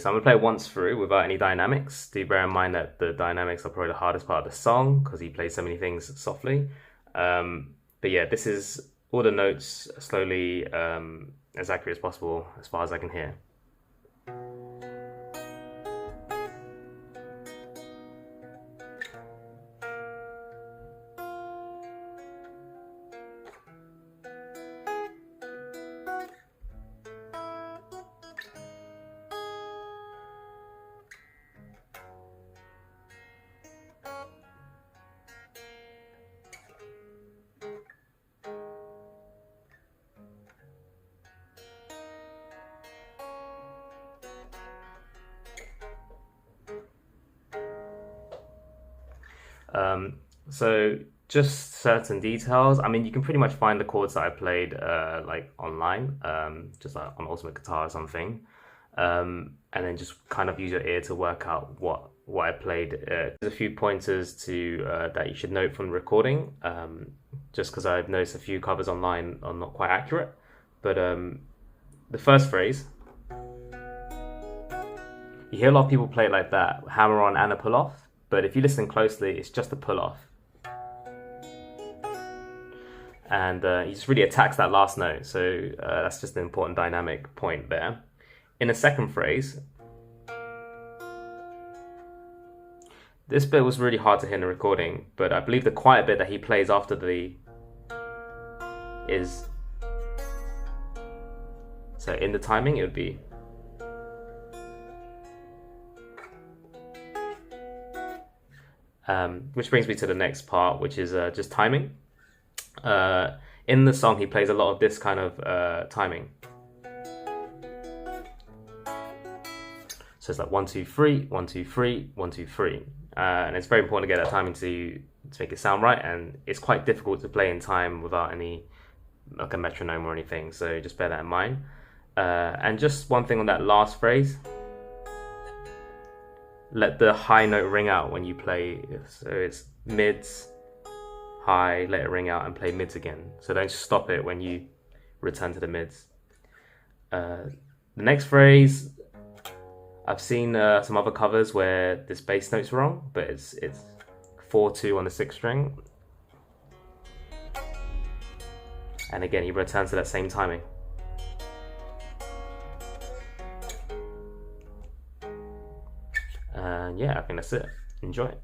So I'm gonna play it once through without any dynamics. Do bear in mind that the dynamics are probably the hardest part of the song because he plays so many things softly. But yeah, this is all the notes slowly, as accurate as possible as far as I can hear. So just certain details. I mean, you can pretty much find the chords that I played like online, just like on Ultimate Guitar or something, and then just kind of use your ear to work out what I played. There's a few pointers to that you should note from the recording, just because I've noticed a few covers online are not quite accurate. But the first phrase, you hear a lot of people play it like that, hammer on and a pull off. But if you listen closely, it's just a pull off. And he just really attacks that last note. So that's just an important dynamic point there. In the second phrase, this bit was really hard to hear in the recording, but I believe the quiet bit that he plays after the is, so in the timing it would be, which brings me to the next part, which is just timing. In the song, he plays a lot of this kind of timing. So it's like 1, 2, 3, 1, 2, 3, 1, 2, 3, and it's very important to get that timing to make it sound right. And it's quite difficult to play in time without any like a metronome or anything. So just bear that in mind. And just one thing on that last phrase. Let the high note ring out when you play, so it's mids, high, let it ring out and play mids again. So don't stop it when you return to the mids. The next phrase, I've seen some other covers where this bass note's wrong, but it's 4-2 on the 6th string. And again, he returns to that same timing. And yeah, I think that's it. Enjoy it.